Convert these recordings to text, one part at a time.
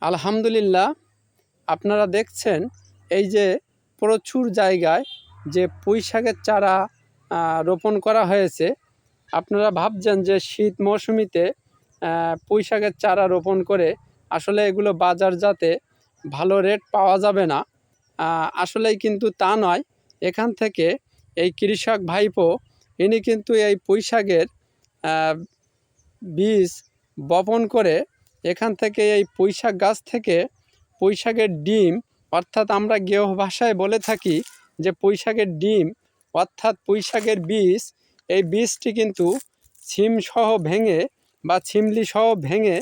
আলহামদুলিল্লাহ, আপনারা দেখছেন এই যে প্রচুর জায়গায় যে পুঁই শাকের চারা রোপণ করা হয়েছে। আপনারা ভাবছেন যে শীত মৌসুমিতে পুঁই শাকের চারা রোপণ করে আসলে এগুলো বাজারজাতে ভালো রেট পাওয়া যাবে না। আসলেই কিন্তু তা নয়। এখান থেকে এই কৃষক ভাইপো ইনি কিন্তু এই পুঁই শাকের বীজ বপন করে এখান থেকে এই পুঁই শাক গাছ থেকে পুঁই শাকের ডিম, অর্থাৎ আমরা গেহ ভাষায় বলে থাকি যে পুঁই শাকের ডিম অর্থাৎ পুঁই শাকের বীজ, এই বীজটি কিন্তু ছিমসহ ভেঙে বা ছিমলি সহ ভেঙে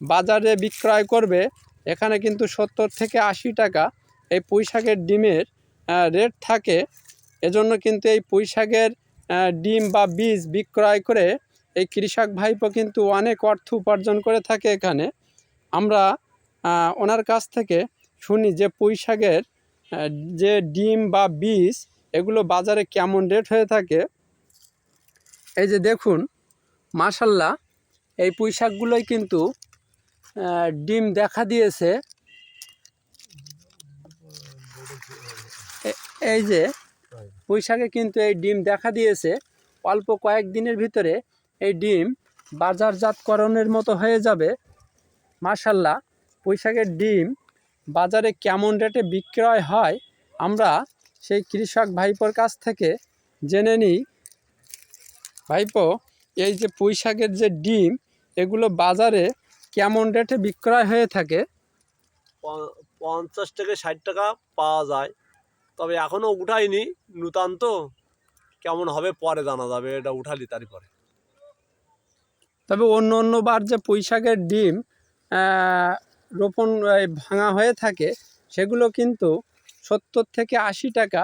বাজারে বিক্রয় করবে। এখানে কিন্তু 70 থেকে 80 টাকা এই পুঁই শাকের ডিমের রেট থাকে। এজন্য কিন্তু এই পুঁই শাকের ডিম বা বীজ বিক্রয় করে এই কৃষক ভাইপো কিন্তু অনেক অর্থ উপার্জন করে থাকে। এখানে আমরা ওনার কাছ থেকে শুনি যে পুঁই শাকের যে ডিম বা বীজ এগুলো বাজারে কেমন রেট হয়ে থাকে। এই যে দেখুন, মাশাল্লাহ, এই পুঁই শাকগুলোই কিন্তু ডিম দেখা দিয়েছে। এই যে পুঁই শাকে কিন্তু এই ডিম দেখা দিয়েছে। অল্প কয়েকদিনের ভিতরে এই ডিম বাজারজাতকরণের মতো হয়ে যাবে। মাশাল্লাহ, পুঁই শাকের ডিম বাজারে কেমন রেটে বিক্রয় হয় আমরা সেই কৃষক ভাইপোর কাছ থেকে জেনে নিই। ভাইপো, এই যে পুঁই শাকের যে ডিম এগুলো বাজারে কেমন রেটে বিক্রয় হয়ে থাকে? 50 থেকে 60 টাকা পাওয়া যায়, তবে এখনো উঠাইনি, নূতন তো, কেমন হবে পরে জানা যাবে, এটা উঠালি তারই পরে। তবে অন্য বার যে পুঁই শাকের ডিম রোপণ ভাঙা হয়ে থাকে সেগুলো কিন্তু 70 থেকে 80 টাকা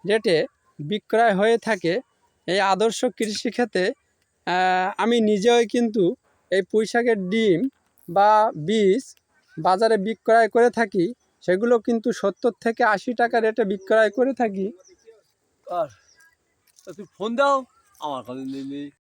রেটে বিক্রয় হয়ে থাকে। এই আদর্শ কৃষিক্ষেত্রে আমি নিজেও কিন্তু এই পুঁই শাকের ডিম বা বীজ বাজারে বিক্রয় করে থাকি। সেগুলো কিন্তু 70 থেকে 80 টাকা রেটে বিক্রয় করে থাকি। আর তুই ফোন দাও আমার কাছে নেই।